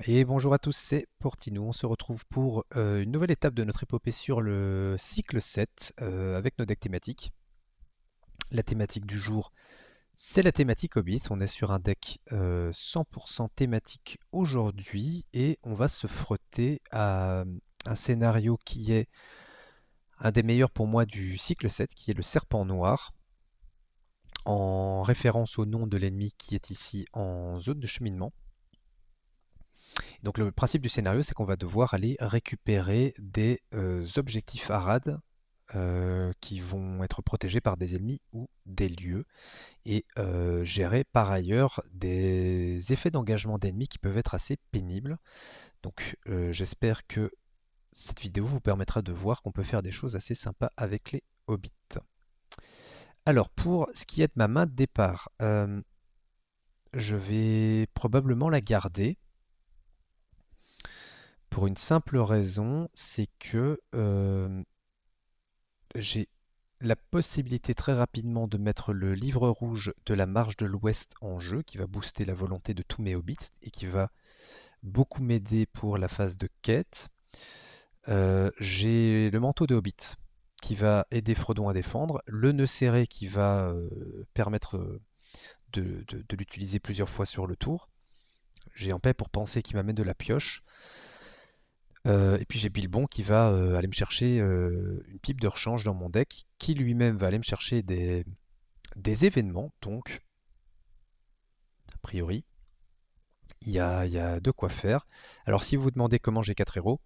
Et bonjour à tous, c'est Portinou. On se retrouve pour une nouvelle étape de notre épopée sur le cycle 7 avec nos decks thématiques. La thématique du jour, c'est la thématique Hobbit. On est sur un deck 100% thématique aujourd'hui et on va se frotter à un scénario qui est un des meilleurs pour moi du cycle 7, qui est le Serpent Noir, en référence au nom de l'ennemi qui est ici en zone de cheminement. Donc le principe du scénario, c'est qu'on va devoir aller récupérer des objectifs Arad qui vont être protégés par des ennemis ou des lieux et gérer par ailleurs des effets d'engagement d'ennemis qui peuvent être assez pénibles. Donc j'espère que cette vidéo vous permettra de voir qu'on peut faire des choses assez sympas avec les hobbits. Alors pour ce qui est de ma main de départ, je vais probablement la garder. Pour une simple raison, c'est que j'ai la possibilité très rapidement de mettre le livre rouge de la Marche de l'Ouest en jeu, qui va booster la volonté de tous mes hobbits et qui va beaucoup m'aider pour la phase de quête. J'ai le manteau de hobbit qui va aider Frodon à défendre, le nœud serré qui va permettre de l'utiliser plusieurs fois sur le tour. J'ai en paix pour penser qui m'amène de la pioche. Et puis j'ai Bilbon qui va aller me chercher une pipe de rechange dans mon deck, qui lui-même va aller me chercher des événements. Donc, a priori, il y a de quoi faire. Alors si vous vous demandez comment j'ai 4 héros,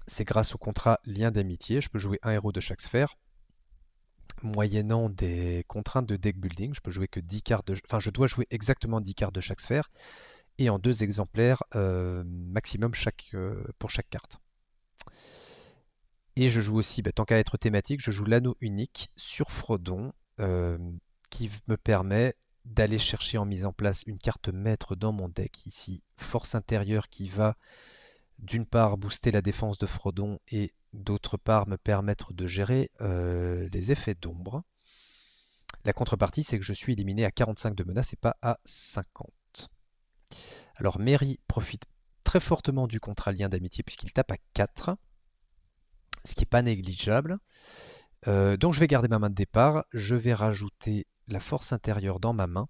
c'est grâce au contrat lien d'amitié. Je peux jouer un héros de chaque sphère, moyennant des contraintes de deck building. Je peux jouer que 10 cartes Enfin, je dois jouer exactement 10 cartes de chaque sphère, et en 2 exemplaires maximum pour chaque carte. Et je joue aussi, tant qu'à être thématique, je joue l'anneau unique sur Frodon, qui me permet d'aller chercher en mise en place une carte maître dans mon deck, ici Force intérieure, qui va d'une part booster la défense de Frodon et d'autre part me permettre de gérer les effets d'ombre. La contrepartie, c'est que je suis éliminé à 45 de menace et pas à 50. Alors Merry profite très fortement du contrat lien d'amitié puisqu'il tape à 4, ce qui n'est pas négligeable. Donc je vais garder ma main de départ, je vais rajouter la force intérieure dans ma main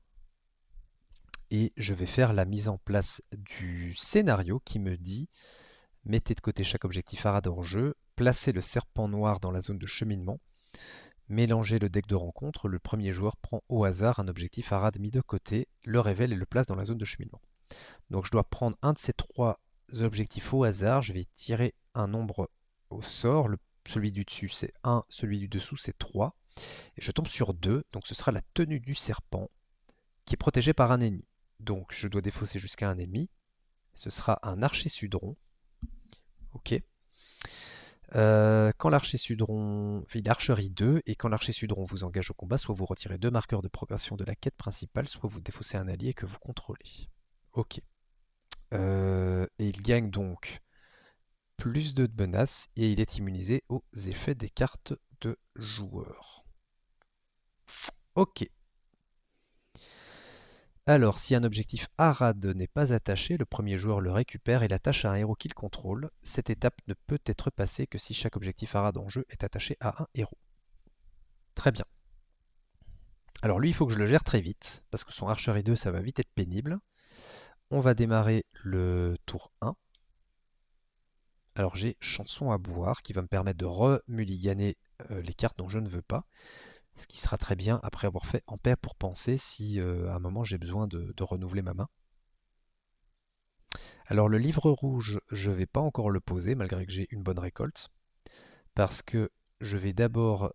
et je vais faire la mise en place du scénario qui me dit mettez de côté chaque objectif Arad en jeu, placez le serpent noir dans la zone de cheminement, mélangez le deck de rencontre, le premier joueur prend au hasard un objectif Arad mis de côté, le révèle et le place dans la zone de cheminement. Donc je dois prendre un de ces 3 objectifs au hasard, je vais tirer un nombre au sort, celui du dessus c'est 1, celui du dessous c'est 3. Et je tombe sur 2, donc ce sera la tenue du serpent qui est protégée par un ennemi. Donc je dois défausser jusqu'à un ennemi. Ce sera un archer sudron. Ok. Quand l'archer sudron fait l'archerie 2, et quand l'archer sudron vous engage au combat, soit vous retirez 2 marqueurs de progression de la quête principale, soit vous défaussez un allié que vous contrôlez. Ok. Et il gagne donc plus de menaces et il est immunisé aux effets des cartes de joueur. Ok. Alors, si un objectif Arad n'est pas attaché, le premier joueur le récupère et l'attache à un héros qu'il contrôle. Cette étape ne peut être passée que si chaque objectif Arad en jeu est attaché à un héros. Très bien. Alors lui, il faut que je le gère très vite, parce que son archerie 2, ça va vite être pénible. On va démarrer le tour 1. Alors j'ai chanson à boire, qui va me permettre de remuliganer les cartes dont je ne veux pas. Ce qui sera très bien après avoir fait en paix pour penser si à un moment j'ai besoin de renouveler ma main. Alors le livre rouge, je ne vais pas encore le poser malgré que j'ai une bonne récolte, parce que je vais d'abord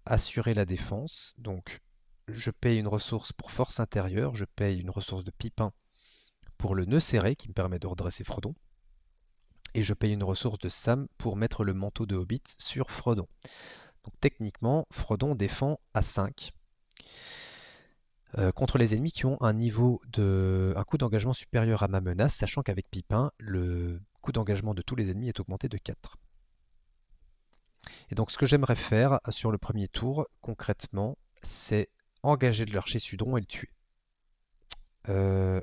assurer la défense. Donc je paye une ressource pour force intérieure, je paye une ressource de pipin pour le nœud serré qui me permet de redresser Frodon, et je paye une ressource de Sam pour mettre le manteau de Hobbit sur Frodon. Donc techniquement, Frodon défend à 5. Contre les ennemis qui ont un coût d'engagement supérieur à ma menace, sachant qu'avec Pipin, le coût d'engagement de tous les ennemis est augmenté de 4. Et donc ce que j'aimerais faire sur le premier tour, concrètement, c'est engager de l'archer Sudron et le tuer. Euh,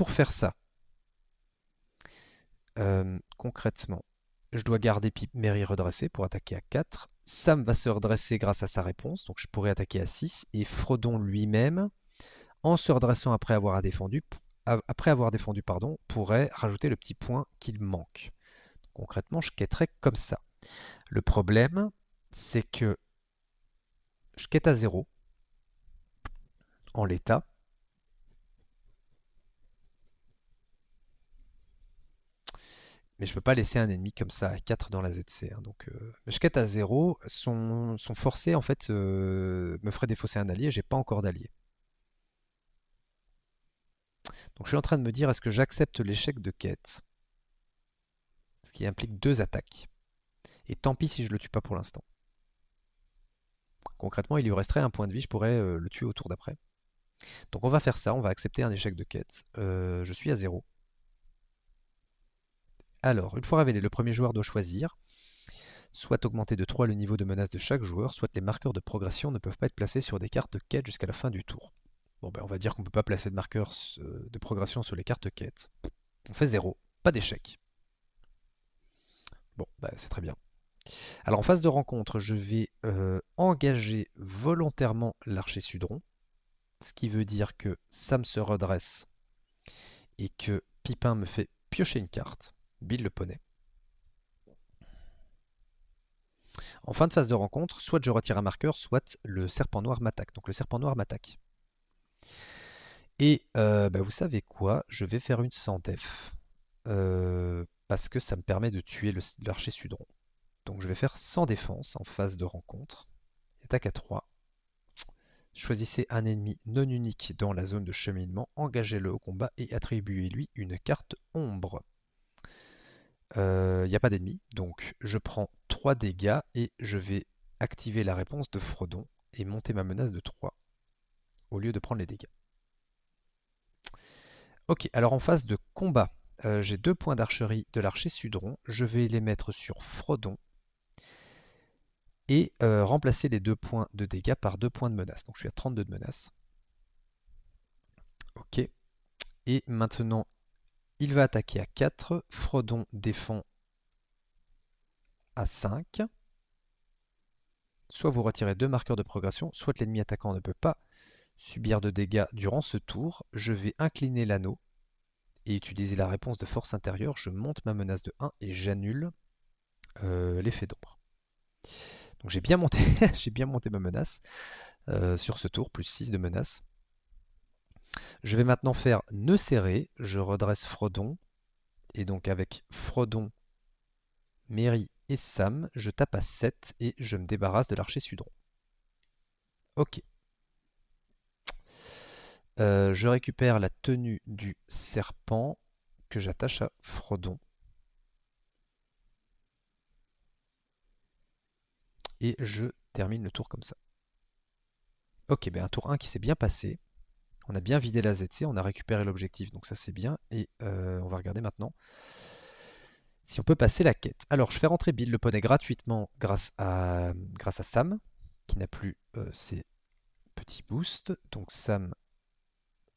pour faire ça, concrètement, je dois garder Mary redressée pour attaquer à 4. Sam va se redresser grâce à sa réponse, donc je pourrais attaquer à 6. Et Frodon lui-même, en se redressant après avoir défendu, pourrait rajouter le petit point qu'il manque. Concrètement, je quêterais comme ça. Le problème, c'est que je quête à 0 en l'état. Mais je ne peux pas laisser un ennemi comme ça à 4 dans la ZC. Hein, donc, je quête à 0. Son forcé, en fait, me ferait défausser un allié. J'ai pas encore d'allié. Donc je suis en train de me dire, est-ce que j'accepte l'échec de quête? Ce qui implique 2 attaques. Et tant pis si je le tue pas pour l'instant. Concrètement, il lui resterait un point de vie. Je pourrais le tuer au tour d'après. Donc on va faire ça. On va accepter un échec de quête. Je suis à 0. Alors, une fois révélé, le premier joueur doit choisir soit augmenter de 3 le niveau de menace de chaque joueur, soit les marqueurs de progression ne peuvent pas être placés sur des cartes quête jusqu'à la fin du tour. Bon, ben, on va dire qu'on ne peut pas placer de marqueurs de progression sur les cartes quête. On fait 0, pas d'échec. Bon, ben, c'est très bien. Alors en phase de rencontre, je vais engager volontairement l'archer Sudron, ce qui veut dire que Sam se redresse et que Pipin me fait piocher une carte, Bill le poney. En fin de phase de rencontre, soit je retire un marqueur, soit le serpent noir m'attaque. Donc le serpent noir m'attaque. Et bah, vous savez quoi? Je vais faire une sans def. Parce que ça me permet de tuer l'archer Sudron. Donc je vais faire sans défense en phase de rencontre. Attaque à 3. Choisissez un ennemi non unique dans la zone de cheminement, engagez-le au combat et attribuez-lui une carte ombre. Il n'y a pas d'ennemi, donc je prends 3 dégâts et je vais activer la réponse de Frodon et monter ma menace de 3 au lieu de prendre les dégâts. Ok, alors en phase de combat, j'ai 2 points d'archerie de l'archer Sudron, je vais les mettre sur Frodon et remplacer les 2 points de dégâts par 2 points de menace. Donc je suis à 32 de menace. Ok, et maintenant il va attaquer à 4, Frodon défend à 5. Soit vous retirez 2 marqueurs de progression, soit l'ennemi attaquant ne peut pas subir de dégâts durant ce tour. Je vais incliner l'anneau et utiliser la réponse de force intérieure. Je monte ma menace de 1 et j'annule l'effet d'ombre. Donc j'ai bien monté, j'ai bien monté ma menace sur ce tour, plus 6 de menace. Je vais maintenant faire nœud serré. Je redresse Frodon. Et donc avec Frodon, Mary et Sam, je tape à 7 et je me débarrasse de l'archer Sudron. Ok. Je récupère la tenue du serpent que j'attache à Frodon. Et je termine le tour comme ça. Ok, ben un tour 1 qui s'est bien passé. On a bien vidé la ZC, on a récupéré l'objectif, donc ça c'est bien. Et on va regarder maintenant si on peut passer la quête. Alors, je fais rentrer Bill le poney gratuitement grâce à Sam, qui n'a plus ses petits boosts. Donc Sam,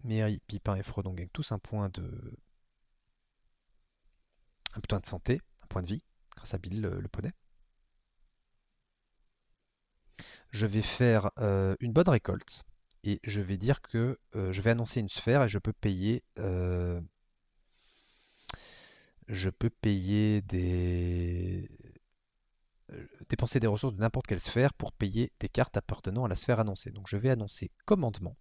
Mary, Pipin et Frodon gagnent tous un point de santé, un point de vie, grâce à Bill le poney. Je vais faire une bonne récolte et je vais dire que je vais annoncer une sphère et je peux payer dépenser des ressources de n'importe quelle sphère pour payer des cartes appartenant à la sphère annoncée. Donc je vais annoncer commandement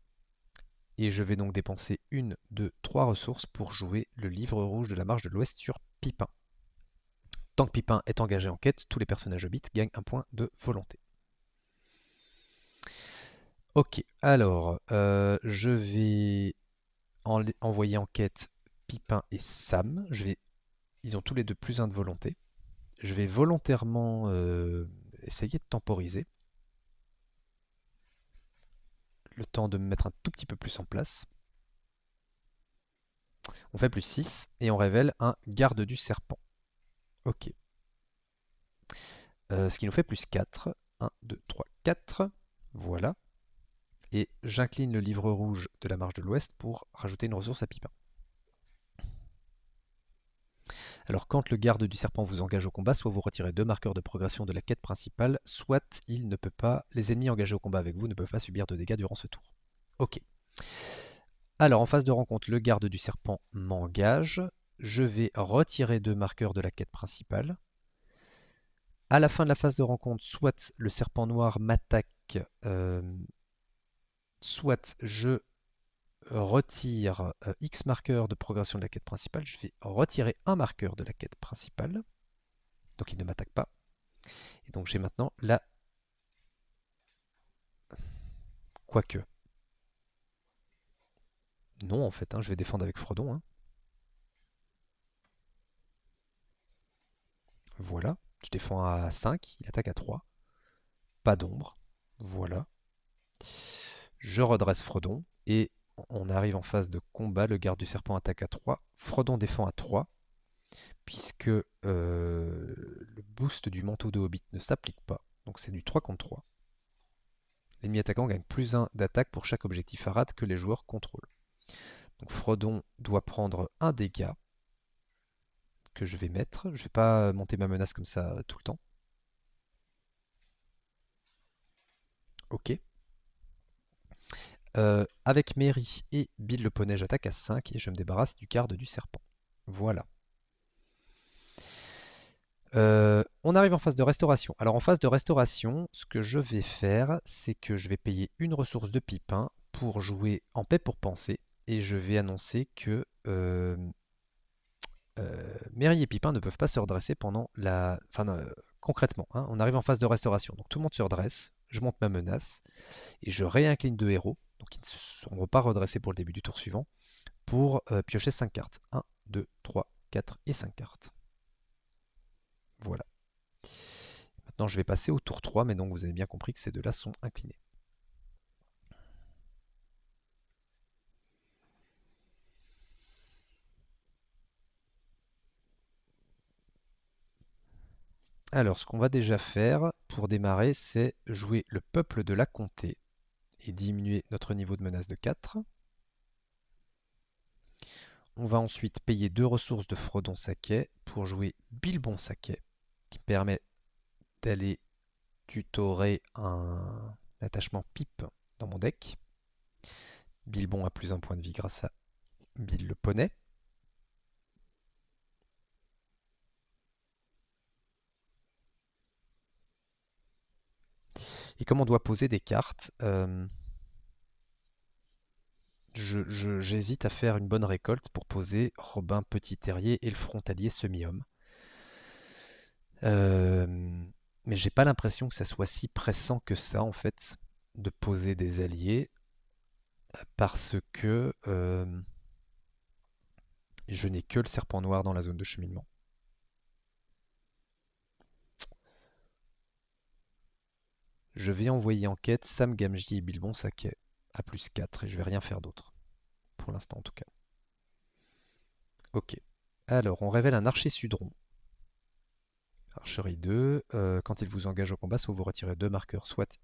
et je vais donc dépenser 1, 2, 3 ressources pour jouer le livre rouge de la marche de l'Ouest sur Pipin. Tant que Pipin est engagé en quête, tous les personnages hobbits gagnent un point de volonté. Ok, alors je vais envoyer en quête Pipin et Sam. Ils ont tous les deux plus 1 de volonté. Je vais volontairement essayer de temporiser. Le temps de me mettre un tout petit peu plus en place. On fait plus 6 et on révèle un garde du serpent. Ok. Ce qui nous fait plus 4. 1, 2, 3, 4. Voilà. Et j'incline le livre rouge de la marche de l'Ouest pour rajouter une ressource à Pipin. Alors quand le garde du serpent vous engage au combat, soit vous retirez 2 marqueurs de progression de la quête principale, soit il ne peut pas, les ennemis engagés au combat avec vous ne peuvent pas subir de dégâts durant ce tour. Ok. Alors en phase de rencontre, le garde du serpent m'engage. Je vais retirer 2 marqueurs de la quête principale. À la fin de la phase de rencontre, soit le serpent noir m'attaque, soit je retire X marqueurs de progression de la quête principale. Je vais retirer un marqueur de la quête principale. Donc il ne m'attaque pas. Et donc j'ai maintenant la... Quoique. Non en fait, hein, je vais défendre avec Frodon. Hein. Voilà. Je défends à 5, il attaque à 3. Pas d'ombre. Voilà. Je redresse Frodon. Et on arrive en phase de combat. Le garde du serpent attaque à 3. Frodon défend à 3. Puisque le boost du manteau de Hobbit ne s'applique pas. Donc c'est du 3 contre 3. L'ennemi attaquant gagne plus 1 d'attaque pour chaque objectif à rate que les joueurs contrôlent. Donc Frodon doit prendre un dégât que je vais mettre. Je ne vais pas monter ma menace comme ça tout le temps. Ok. Avec Mary et Bill le poney, j'attaque à 5 et je me débarrasse du garde du serpent. Voilà. On arrive en phase de restauration. Alors en phase de restauration, ce que je vais faire, c'est que je vais payer une ressource de Pipin pour jouer en paix pour penser. Et je vais annoncer que Mary et Pipin ne peuvent pas se redresser pendant la... Enfin, concrètement, hein, on arrive en phase de restauration. Donc tout le monde se redresse, je monte ma menace, et je réincline 2 héros. Donc ils ne seront pas redressés pour le début du tour suivant, pour piocher 5 cartes. 1, 2, 3, 4 et 5 cartes. Voilà. Maintenant je vais passer au tour 3, mais donc vous avez bien compris que ces deux-là sont inclinés. Alors ce qu'on va déjà faire pour démarrer, c'est jouer le peuple de la comté et diminuer notre niveau de menace de 4. On va ensuite payer 2 ressources de Frodon Saquet pour jouer Bilbon Saquet, qui permet d'aller tutorer un attachement pipe dans mon deck. Bilbon a plus 1 point de vie grâce à Bill le poney. Et comme on doit poser des cartes, j'hésite à faire une bonne récolte pour poser Robin Petit Terrier et le frontalier semi-homme. Mais j'ai pas l'impression que ça soit si pressant que ça en fait de poser des alliés parce que je n'ai que le serpent noir dans la zone de cheminement. Je vais envoyer en quête Sam Gamgee et Bilbon Saquet à plus 4 et je vais rien faire d'autre. Pour l'instant en tout cas. Ok. Alors on révèle un archer sudron. Archerie 2. Quand il vous engage au combat, soit vous retirez 2 marqueurs, soit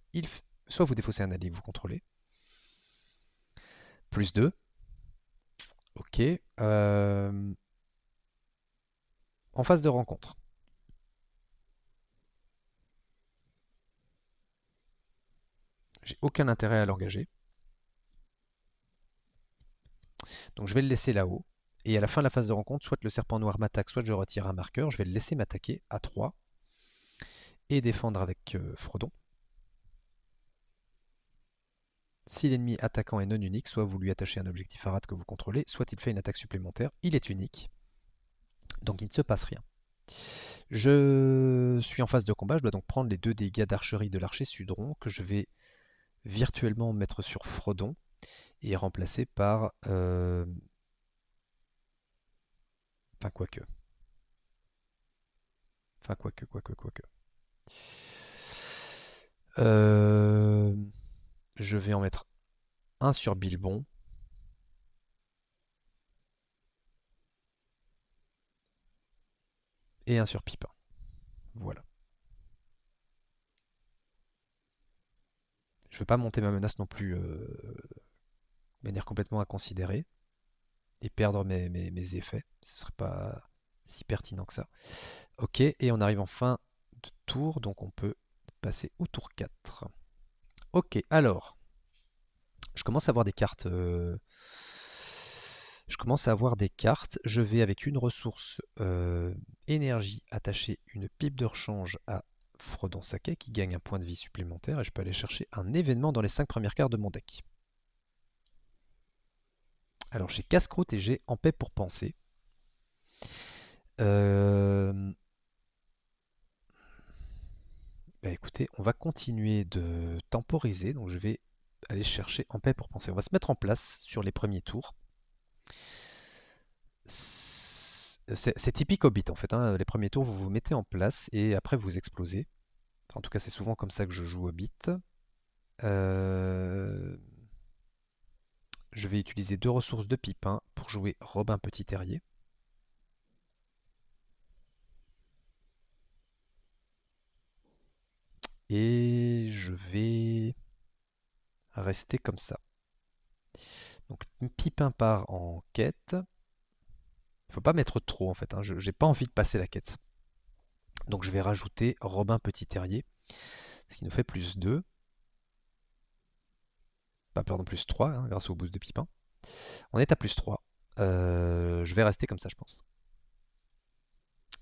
vous défaussez un allié que vous contrôlez. Plus 2. Ok. En phase de rencontre. J'ai aucun intérêt à l'engager. Donc je vais le laisser là-haut. Et à la fin de la phase de rencontre, soit le serpent noir m'attaque, soit je retire un marqueur. Je vais le laisser m'attaquer à 3. Et défendre avec Frodon. Si l'ennemi attaquant est non unique, soit vous lui attachez un objectif à rate que vous contrôlez, soit il fait une attaque supplémentaire. Il est unique. Donc il ne se passe rien. Je suis en phase de combat, je dois donc prendre les 2 dégâts d'archerie de l'archer Sudron que je vais virtuellement mettre sur Frodon et remplacer par... Enfin, quoique. Enfin, quoique. Je vais en mettre un sur Bilbon. Et un sur Pipin. Voilà. Je ne veux pas monter ma menace non plus de manière complètement inconsidérée et perdre mes effets. Ce serait si pertinent que ça. Ok, et on arrive en fin de tour, donc on peut passer au tour 4. Ok, alors, je commence à avoir des cartes. Je commence à avoir des cartes. Je vais avec une ressource énergie attacher une pipe de rechange à Frodon Saké qui gagne un point de vie supplémentaire et je peux aller chercher un événement dans les 5 premières cartes de mon deck. Alors j'ai casse-croûte et j'ai en paix pour penser. Bah écoutez, on va continuer de temporiser, donc je vais aller chercher en paix pour penser. On va se mettre en place sur les premiers tours. C'est typique Hobbit en fait, hein. Les premiers tours vous vous mettez en place et après vous explosez. Enfin, en tout cas c'est souvent comme ça que je joue Hobbit. Euh, Je vais utiliser 2 ressources de pipin pour jouer Robin Petit Terrier. Et je vais rester comme ça. Donc Pipin part en quête. Il ne faut pas mettre trop en fait, hein. Je n'ai pas envie de passer la quête. Donc je vais rajouter Robin Petit Terrier, ce qui nous fait plus 2. Pas pardon, plus 3 hein, grâce au boost de Pipin. On est à plus 3. Je vais rester comme ça je pense.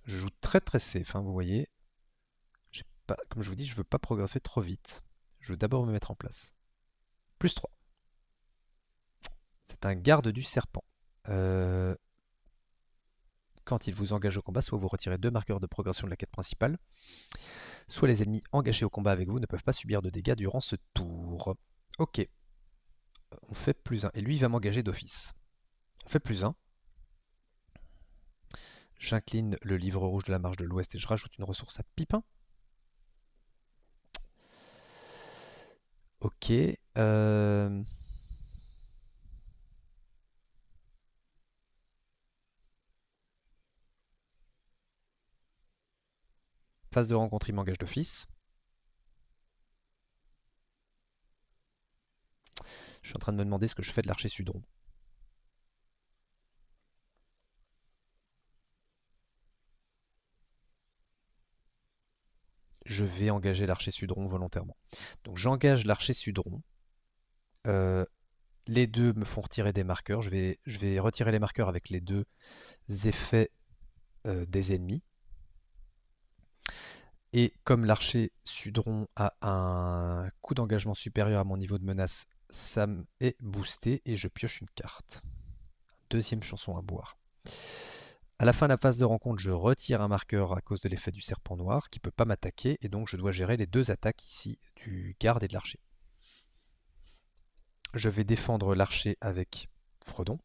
Je joue très très safe, hein, vous voyez. Pas, comme je vous dis, je ne veux pas progresser trop vite. Je veux d'abord me mettre en place. Plus 3. C'est un garde du serpent. Quand il vous engage au combat, soit vous retirez 2 marqueurs de progression de la quête principale, soit les ennemis engagés au combat avec vous ne peuvent pas subir de dégâts durant ce tour. Ok, on fait plus 1. Et lui, il va m'engager d'office. On fait plus 1. J'incline le livre rouge de la marche de l'Ouest et je rajoute une ressource à Pipin. Ok. Phase de rencontre, il m'engage d'office. Je suis en train de me demander ce que je fais de l'archer Sudron. Je vais engager l'archer Sudron volontairement. Donc j'engage l'archer Sudron. Les deux me font retirer des marqueurs. Je vais retirer les marqueurs avec les 2 effets des ennemis. Et comme l'archer Sudron a un coût d'engagement supérieur à mon niveau de menace, ça est boosté et je pioche une carte. Deuxième chanson à boire. À la fin de la phase de rencontre, je retire un marqueur à cause de l'effet du serpent noir qui ne peut pas m'attaquer et donc je dois gérer les 2 attaques ici du garde et de l'archer. Je vais défendre l'archer avec Frodon.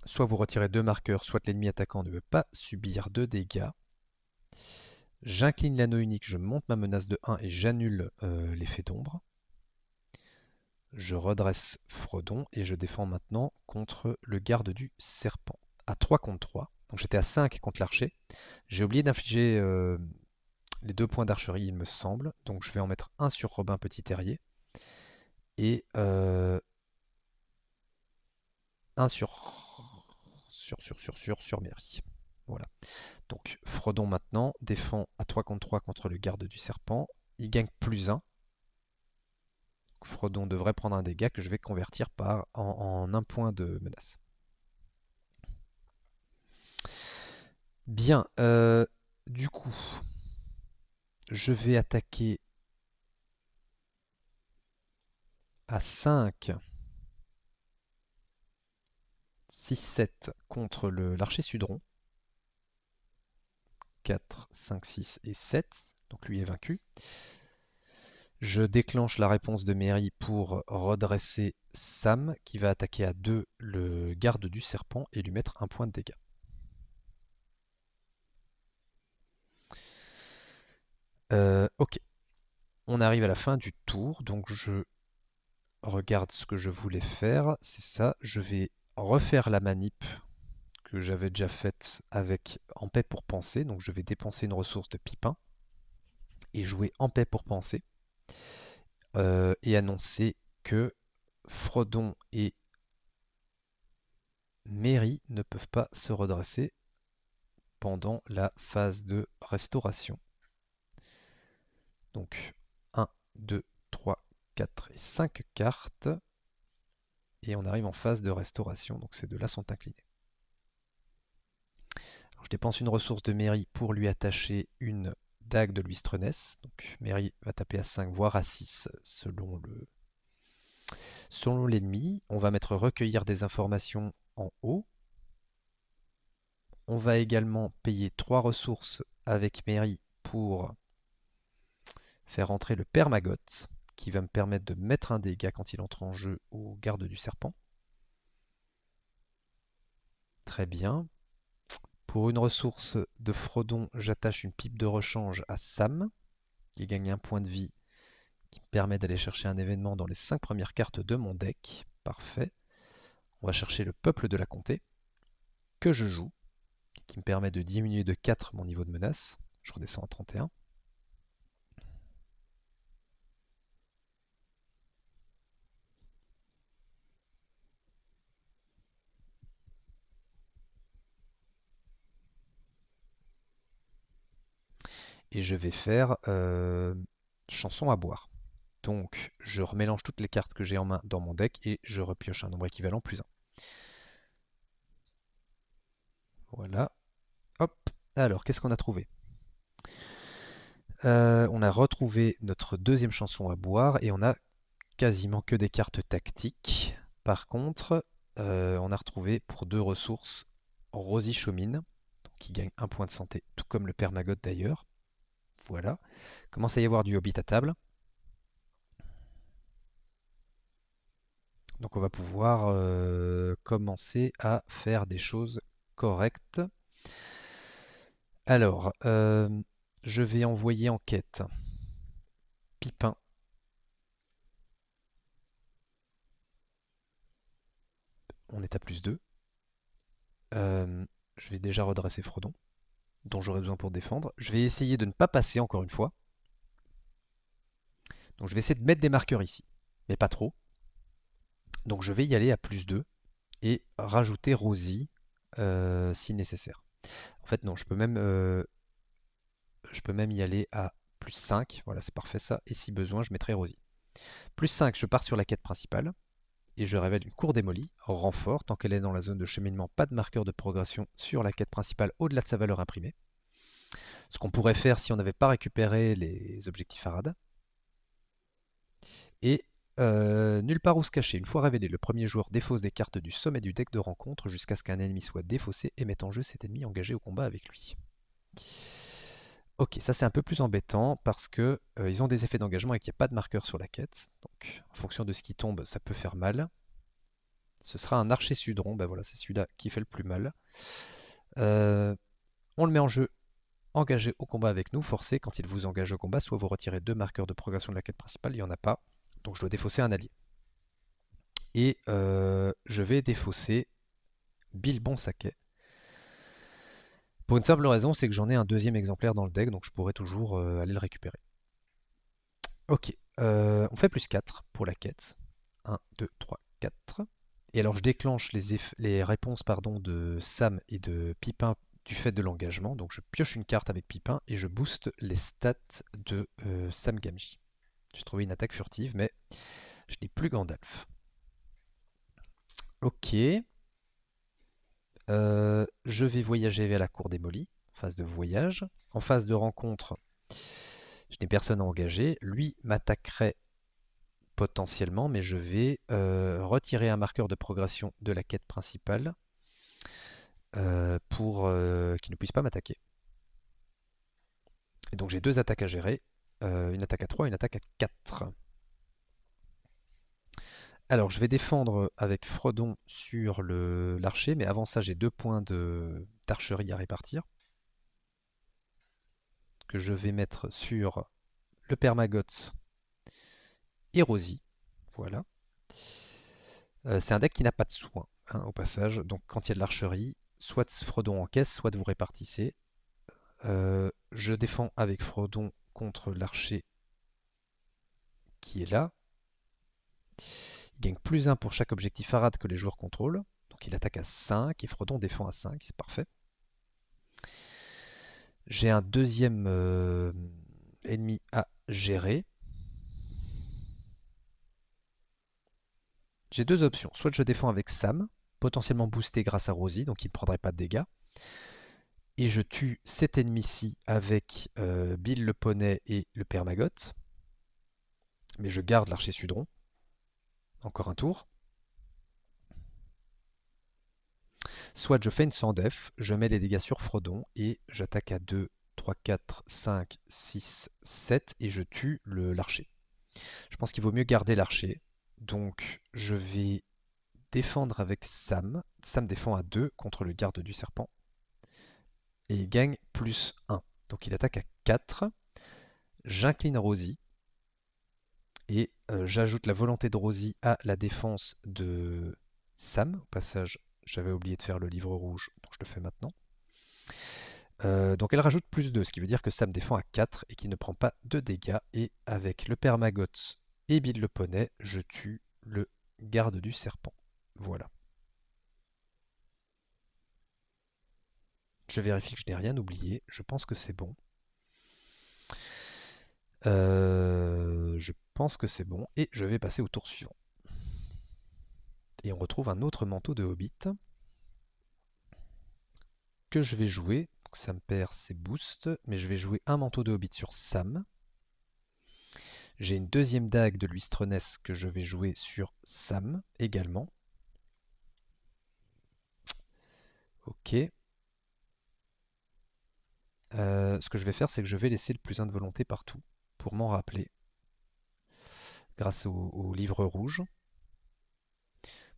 Soit vous retirez 2 marqueurs, soit l'ennemi attaquant ne veut pas subir de dégâts. J'incline l'anneau unique, je monte ma menace de 1 et j'annule l'effet d'ombre. Je redresse Frodon et je défends maintenant contre le garde du serpent. À 3 contre 3. Donc j'étais à 5 contre l'archer. J'ai oublié d'infliger les 2 points d'archerie, il me semble. Donc je vais en mettre un sur Robin Petit Terrier. Et un sur Mary. Voilà. Donc Frodon maintenant défend à 3 contre 3 contre le garde du serpent. Il gagne plus 1. Frodon devrait prendre un dégât que je vais convertir en 1 point de menace. Bien, du coup, je vais attaquer à 5, 6, 7 contre l'archer Sudron. 4, 5, 6 et 7. Donc lui est vaincu. Je déclenche la réponse de Mary pour redresser Sam, qui va attaquer à 2 le garde du serpent et lui mettre 1 point de dégâts. Ok. On arrive à la fin du tour, donc je regarde ce que je voulais faire. C'est ça, je vais refaire la manip que j'avais déjà faite avec En paix pour penser. Donc je vais dépenser une ressource de Pipin et jouer En paix pour penser. Et annoncer que Frodon et Mary ne peuvent pas se redresser pendant la phase de restauration. Donc 1, 2, 3, 4 et 5 cartes. Et on arrive en phase de restauration, donc ces deux-là sont inclinés. Alors, je dépense une ressource de Mairie pour lui attacher une dague de Luistreness. Donc Mairie va taper à 5, voire à 6 selon l'ennemi. On va mettre recueillir des informations en haut. On va également payer 3 ressources avec Mairie pour faire entrer le Permagoth, qui va me permettre de mettre un dégât quand il entre en jeu au garde du serpent. Très bien. Pour une ressource de Frodon, j'attache une pipe de rechange à Sam, qui gagne un point de vie, qui me permet d'aller chercher un événement dans les 5 premières cartes de mon deck. Parfait. On va chercher le peuple de la comté, que je joue, qui me permet de diminuer de 4 mon niveau de menace. Je redescends à 31. Et je vais faire chanson à boire. Donc je remélange toutes les cartes que j'ai en main dans mon deck et je repioche un nombre équivalent plus 1. Voilà. Hop. Alors, qu'est-ce qu'on a trouvé? On a retrouvé notre deuxième chanson à boire et on a quasiment que des cartes tactiques. Par contre, on a retrouvé pour 2 ressources Rosie Chaumine, qui gagne 1 point de santé, tout comme le Permagoth d'ailleurs. Voilà. Commence à y avoir du Hobbit à table. Donc on va pouvoir commencer à faire des choses correctes. Alors, je vais envoyer en quête Pipin. On est à plus 2. Je vais déjà redresser Frodon, dont j'aurai besoin pour défendre. Je vais essayer de ne pas passer encore une fois. Donc je vais essayer de mettre des marqueurs ici, mais pas trop. Donc je vais y aller à plus 2 et rajouter Rosie si nécessaire. En fait non, je peux même y aller à plus 5, voilà c'est parfait ça, et si besoin je mettrai Rosie. Plus 5, je pars sur la quête principale, et je révèle une cour démolie, renfort, tant qu'elle est dans la zone de cheminement, pas de marqueur de progression sur la quête principale au-delà de sa valeur imprimée. Ce qu'on pourrait faire si on n'avait pas récupéré les objectifs Arad. Et nulle part où se cacher. Une fois révélé, le premier joueur défausse des cartes du sommet du deck de rencontre jusqu'à ce qu'un ennemi soit défaussé et mette en jeu cet ennemi engagé au combat avec lui. Ok, ça c'est un peu plus embêtant parce que ils ont des effets d'engagement et qu'il n'y a pas de marqueur sur la quête. Donc en fonction de ce qui tombe, ça peut faire mal. Ce sera un archer sudron, ben voilà, c'est celui-là qui fait le plus mal. On le met en jeu, engagé au combat avec nous, forcé quand il vous engage au combat, soit vous retirez 2 marqueurs de progression de la quête principale, il n'y en a pas, donc je dois défausser un allié. Et je vais défausser Bilbon Saquet. Pour une simple raison, c'est que j'en ai un deuxième exemplaire dans le deck, donc je pourrais toujours aller le récupérer. Ok, on fait plus 4 pour la quête. 1, 2, 3, 4. Et alors je déclenche les réponses de Sam et de Pipin du fait de l'engagement. Donc je pioche une carte avec Pipin et je booste les stats de Sam Gamgee. J'ai trouvé une attaque furtive, mais je n'ai plus Gandalf. Ok. Je vais voyager vers la cour démolie, en phase de voyage. En phase de rencontre, je n'ai personne à engager. Lui m'attaquerait potentiellement, mais je vais retirer un marqueur de progression de la quête principale pour qu'il ne puisse pas m'attaquer. Et donc j'ai 2 attaques à gérer, une attaque à 3 et une attaque à 4. Alors je vais défendre avec Frodon sur l'archer, mais avant ça j'ai 2 points d'archerie à répartir, que je vais mettre sur le Permagoth et Rosie. Voilà. C'est un deck qui n'a pas de soin, hein, au passage, donc quand il y a de l'archerie, soit Frodon encaisse, soit vous répartissez. Je défends avec Frodon contre l'archer qui est là. Il gagne plus 1 pour chaque objectif Arad que les joueurs contrôlent. Donc il attaque à 5 et Frodon défend à 5, c'est parfait. J'ai un deuxième ennemi à gérer. J'ai deux options. Soit je défends avec Sam, potentiellement boosté grâce à Rosie, donc il ne prendrait pas de dégâts. Et je tue cet ennemi-ci avec Bill le poney et le père Maggot. Mais je garde l'archer Sudron. Encore un tour. Soit je fais une sans def, je mets les dégâts sur Frodon et j'attaque à 2, 3, 4, 5, 6, 7 et je tue l'archer. Je pense qu'il vaut mieux garder l'archer. Donc je vais défendre avec Sam. Sam défend à 2 contre le garde du serpent. Et il gagne plus 1. Donc il attaque à 4. J'incline Rosie. Et j'ajoute la volonté de Rosie à la défense de Sam. Au passage, j'avais oublié de faire le livre rouge, donc je le fais maintenant. Donc elle rajoute plus 2, ce qui veut dire que Sam défend à 4 et qu'il ne prend pas de dégâts. Et avec le père Maggot et Bill le poney, je tue le garde du serpent. Voilà. Je vérifie que je n'ai rien oublié. Je pense que c'est bon. Je pense que c'est bon. Et je vais passer au tour suivant. Et on retrouve un autre manteau de Hobbit que je vais jouer. Donc ça me perd ses boosts, mais je vais jouer un manteau de Hobbit sur Sam. J'ai une deuxième dague de Luistreness que je vais jouer sur Sam également. Ok. Ce que je vais faire, c'est que je vais laisser le plus 1 de volonté partout pour m'en rappeler grâce au livre rouge.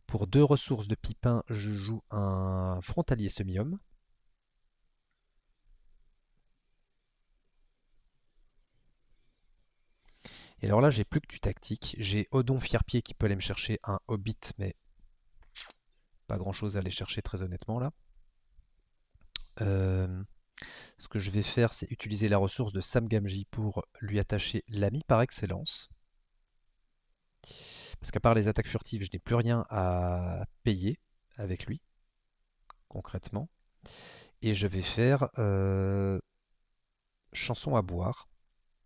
Pour 2 ressources de Pipin, je joue un frontalier semi-homme. Et alors là, j'ai plus que du tactique. J'ai Odon Fierpied qui peut aller me chercher un Hobbit, mais pas grand chose à aller chercher très honnêtement là. Ce que je vais faire, c'est utiliser la ressource de Sam Gamgee pour lui attacher l'ami par excellence. Parce qu'à part les attaques furtives, je n'ai plus rien à payer avec lui, concrètement. Et je vais faire chanson à boire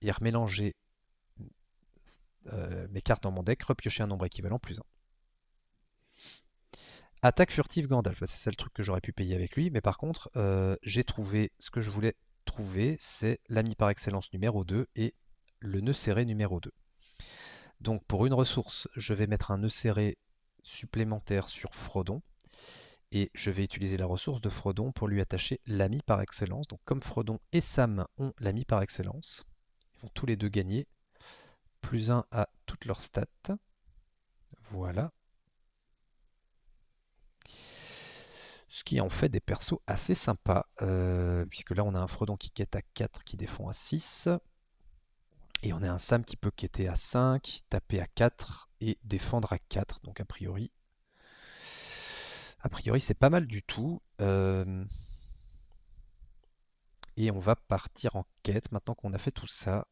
et remélanger mes cartes dans mon deck, repiocher un nombre équivalent plus 1. Attaque furtive Gandalf, c'est ça le truc que j'aurais pu payer avec lui, mais par contre, j'ai trouvé ce que je voulais trouver, c'est l'ami par excellence numéro 2 et le nœud serré numéro 2. Donc pour une ressource, je vais mettre un nœud serré supplémentaire sur Frodon, et je vais utiliser la ressource de Frodon pour lui attacher l'ami par excellence. Donc comme Frodon et Sam ont l'ami par excellence, ils vont tous les deux gagner plus 1 à toutes leurs stats. Voilà. Ce qui en fait des persos assez sympas, puisque là on a un Frodon qui quête à 4, qui défend à 6. Et on a un Sam qui peut quêter à 5, taper à 4 et défendre à 4. Donc a priori c'est pas mal du tout. Et on va partir en quête maintenant qu'on a fait tout ça.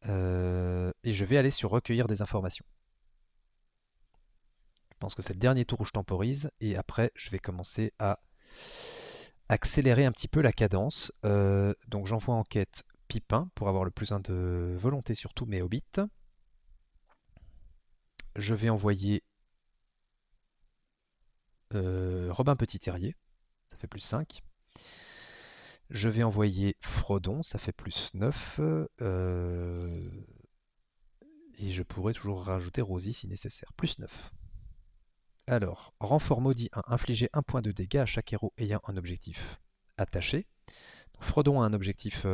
Et je vais aller sur recueillir des informations. Je pense que c'est le dernier tour où je temporise. Et après, je vais commencer à accélérer un petit peu la cadence. Donc j'envoie en quête Pipin pour avoir le plus 1 de volonté sur tous mes hobbits. Je vais envoyer Robin Petit Terrier, ça fait plus 5. Je vais envoyer Frodon, ça fait plus 9. Et je pourrais toujours rajouter Rosie si nécessaire, plus 9. Alors, renfort maudit 1, infliger 1 point de dégâts à chaque héros ayant un objectif attaché. Donc, Frodon a un objectif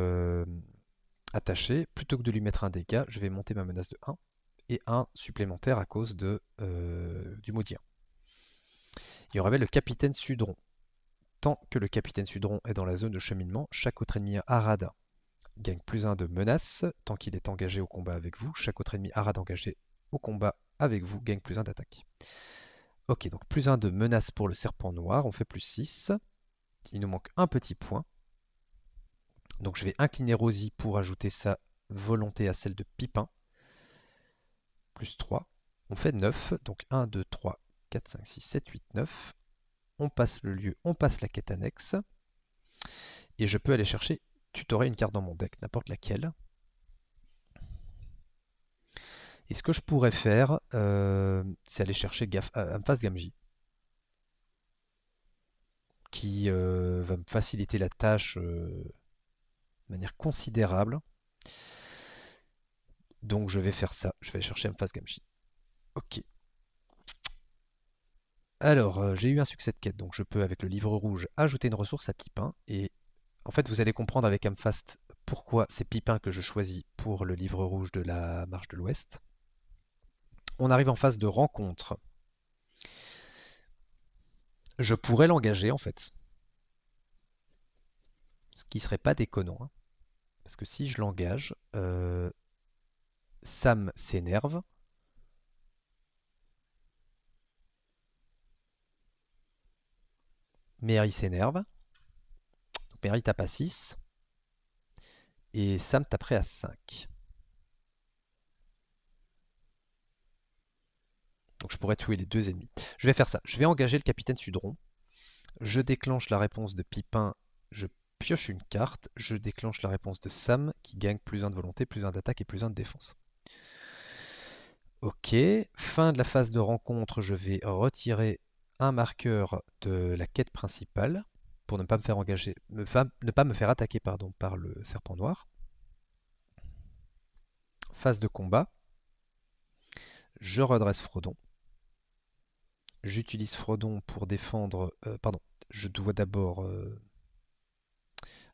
attaché. Plutôt que de lui mettre un dégât, je vais monter ma menace de 1 et 1 supplémentaire à cause du maudit 1. Il y aurait le capitaine Sudron. Tant que le capitaine Sudron est dans la zone de cheminement, chaque autre ennemi Arad gagne plus 1 de menace. Tant qu'il est engagé au combat avec vous, chaque autre ennemi Arad engagé au combat avec vous gagne plus 1 d'attaque. Ok, donc plus 1 de menace pour le serpent noir, on fait plus 6. Il nous manque un petit point. Donc je vais incliner Rosie pour ajouter sa volonté à celle de Pipin. Plus 3. On fait 9, donc 1, 2, 3, 4, 5, 6, 7, 8, 9. On passe le lieu, on passe la quête annexe. Et je peux aller chercher tutorer une carte dans mon deck, n'importe laquelle. Et ce que je pourrais faire, c'est aller chercher Amphaze Gamgee, qui va me faciliter la tâche de manière considérable. Donc je vais faire ça, je vais aller chercher Amphaze Gamgee. Ok. Alors, j'ai eu un succès de quête, donc je peux, avec le livre rouge, ajouter une ressource à Pipin. Et en fait, vous allez comprendre avec Amphast pourquoi c'est Pipin que je choisis pour le livre rouge de la Marche de l'Ouest. On arrive en phase de rencontre. Je pourrais l'engager, en fait. Ce qui serait pas déconnant, hein. Parce que si je l'engage, Sam s'énerve. Mary s'énerve. Donc Mary tape à 6. Et Sam taperait à 5. Donc je pourrais tuer les deux ennemis. Je vais faire ça. Je vais engager le capitaine Sudron. Je déclenche la réponse de Pipin. Je pioche une carte. Je déclenche la réponse de Sam qui gagne plus 1 de volonté, plus 1 d'attaque et plus 1 de défense. Ok. Fin de la phase de rencontre. Je vais retirer un marqueur de la quête principale pour ne pas me faire engager, ne pas me faire attaquer pardon, par le serpent noir. Phase de combat. Je redresse Frodon. J'utilise Frodon pour défendre. Pardon, je dois d'abord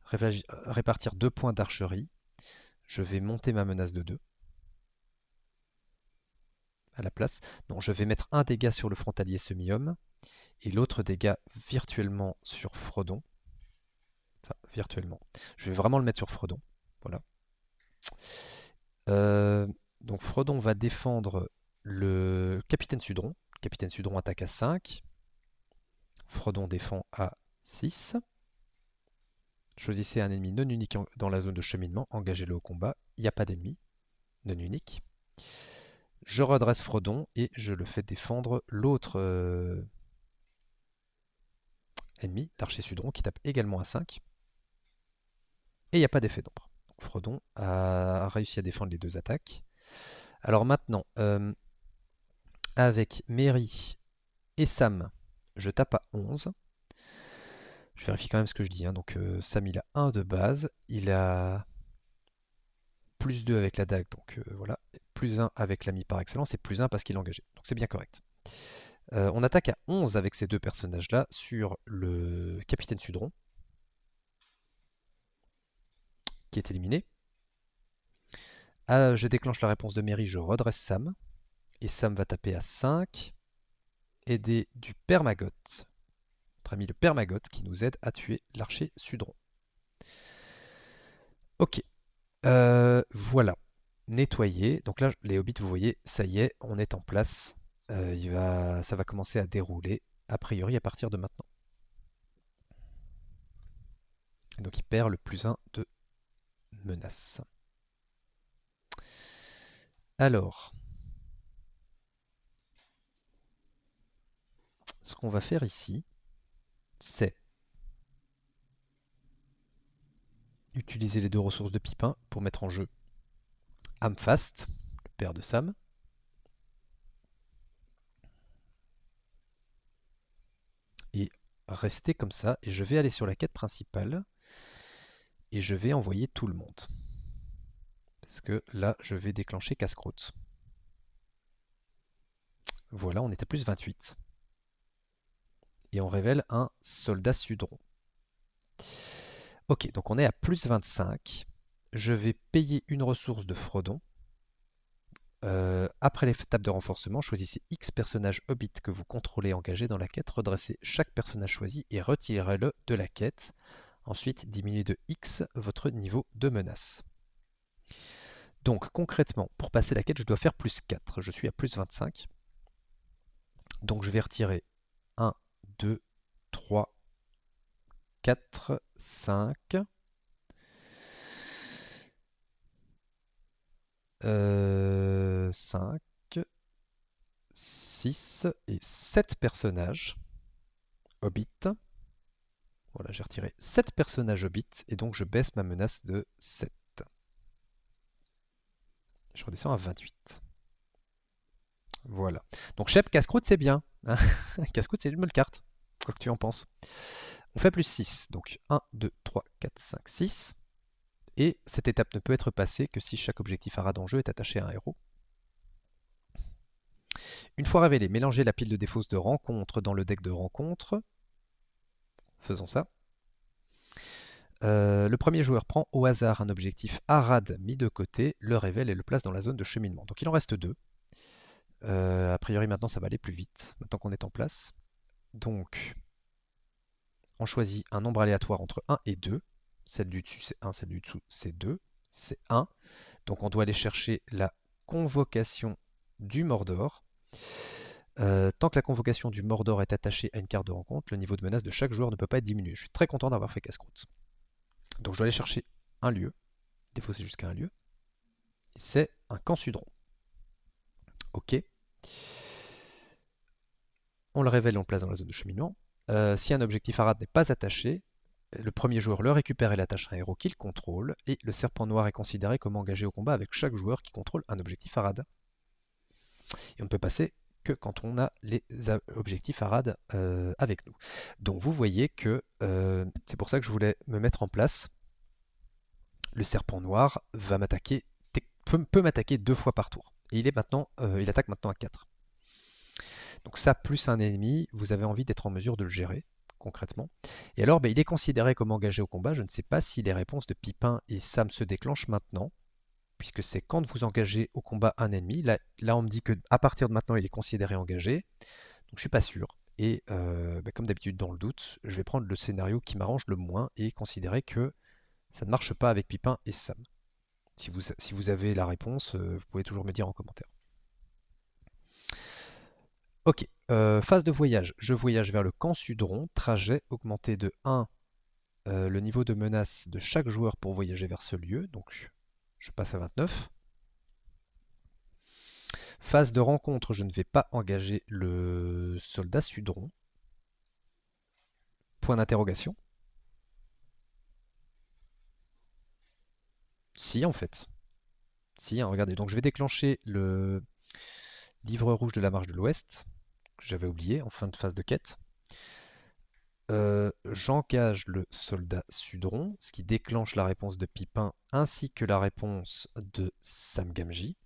répartir 2 points d'archerie. Je vais monter ma menace de 2 à la place. Non, je vais mettre un dégât sur le frontalier semi-homme et l'autre dégât virtuellement sur Frodon. Enfin, virtuellement. Je vais vraiment le mettre sur Frodon. Voilà. Donc Frodon va défendre le capitaine Sudron. Le capitaine Sudron attaque à 5. Frodon défend à 6. Choisissez un ennemi non unique dans la zone de cheminement. Engagez-le au combat. Il n'y a pas d'ennemi non unique. Je redresse Frodon et je le fais défendre l'autre ennemi, l'archer Sudron, qui tape également à 5. Et il n'y a pas d'effet d'ombre. Frodon a réussi à défendre les 2 attaques. Alors maintenant, avec Mary et Sam, je tape à 11. Je vérifie quand même ce que je dis, hein. Donc Sam il a 1 de base, il a plus 2 avec la dague, donc voilà, plus 1 avec l'ami par excellence et plus 1 parce qu'il est engagé. Donc c'est bien correct. On attaque à 11 avec ces deux personnages-là sur le capitaine Sudron, qui est éliminé. Je déclenche la réponse de Mary, je redresse Sam, et Sam va taper à 5, aidé du Permagoth, notre ami le Permagoth, qui nous aide à tuer l'archer Sudron. Ok, voilà, nettoyer. Donc là, les hobbits, vous voyez, ça y est, on est en place. Ça va commencer à dérouler, a priori, à partir de maintenant. Et donc il perd le plus 1 de menace. Alors, ce qu'on va faire ici, c'est utiliser les 2 ressources de Pipin pour mettre en jeu Amphast, le père de Sam. Et rester comme ça, et je vais aller sur la quête principale, et je vais envoyer tout le monde. Parce que là, je vais déclencher casse-croûte. Voilà, on est à plus 28. Et on révèle un soldat Sudron. Ok, donc on est à plus 25. Je vais payer une ressource de Frodon. Après l'étape de renforcement, choisissez X personnages Hobbit que vous contrôlez engagés dans la quête. Redressez chaque personnage choisi et retirez-le de la quête. Ensuite, diminuez de X votre niveau de menace. Donc concrètement, pour passer la quête, je dois faire plus 4. Je suis à plus 25. Donc je vais retirer 1, 2, 3, 4, 5. 5, 6 et 7 personnages Hobbit. Voilà, j'ai retiré 7 personnages hobbits et donc je baisse ma menace de 7. Je redescends à 28. Voilà. Donc Shep, casse-croûte, c'est bien. Hein. Casse-croûte, c'est une bonne carte. Quoi que tu en penses. On fait plus 6. Donc 1, 2, 3, 4, 5, 6. Et cette étape ne peut être passée que si chaque objectif arade en jeu est attaché à un héros. Une fois révélé, mélangez la pile de défausse de rencontre dans le deck de rencontre. Faisons ça. Le premier joueur prend au hasard un objectif arade mis de côté, le révèle et le place dans la zone de cheminement. Donc il en reste 2. A priori maintenant ça va aller plus vite, maintenant qu'on est en place. Donc on choisit un nombre aléatoire entre 1 et 2. Celle du dessus c'est 1, celle du dessous c'est 2. C'est 1. Donc on doit aller chercher la convocation du Mordor. Tant que la convocation du Mordor est attachée à une carte de rencontre, le niveau de menace de chaque joueur ne peut pas être diminué. Je suis très content d'avoir fait casse-croûte. Donc je dois aller chercher un lieu. Défausser jusqu'à un lieu. C'est un camp Sudron. Ok. On le révèle et on le place dans la zone de cheminement. Si un objectif arade n'est pas attaché, le premier joueur le récupère et l'attache à un héros qu'il contrôle, et le serpent noir est considéré comme engagé au combat avec chaque joueur qui contrôle un objectif arade. Et on ne peut passer que quand on a les objectifs arade avec nous. Donc vous voyez que c'est pour ça que je voulais me mettre en place. Le serpent noir va m'attaquer, peut m'attaquer 2 fois par tour. Et il attaque maintenant à 4. Donc ça, plus un ennemi, vous avez envie d'être en mesure de le gérer, concrètement. Et alors, il est considéré comme engagé au combat. Je ne sais pas si les réponses de Pipin et Sam se déclenchent maintenant, puisque c'est quand vous engagez au combat un ennemi. Là on me dit qu'à partir de maintenant, il est considéré engagé. Donc je ne suis pas sûr. Et comme d'habitude, dans le doute, je vais prendre le scénario qui m'arrange le moins et considérer que ça ne marche pas avec Pipin et Sam. Si vous avez la réponse, vous pouvez toujours me dire en commentaire. Ok, phase de voyage. Je voyage vers le camp Sudron. Trajet augmenté de 1 le niveau de menace de chaque joueur pour voyager vers ce lieu. Donc je passe à 29. Phase de rencontre, je ne vais pas engager le soldat Sudron. Point d'interrogation. Si, en fait. Si, hein, regardez. Donc je vais déclencher le livre rouge de la marche de l'Ouest, que j'avais oublié en fin de phase de quête. J'engage le soldat Sudron, ce qui déclenche la réponse de Pipin ainsi que la réponse de Sam Gamgee.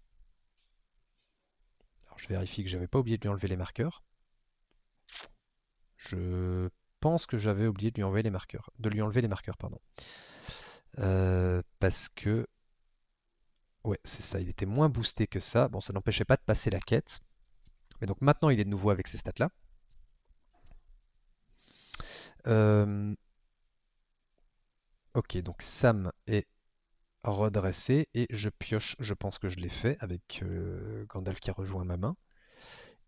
Alors je vérifie que j'avais pas oublié de lui enlever les marqueurs. Je pense que j'avais oublié de lui enlever les marqueurs. Pardon. Parce que... Ouais, c'est ça, il était moins boosté que ça. Bon, ça n'empêchait pas de passer la quête. Mais donc maintenant, il est de nouveau avec ces stats-là. Ok, donc Sam est redressé et je pioche, je pense que je l'ai fait avec Gandalf qui a rejoint ma main.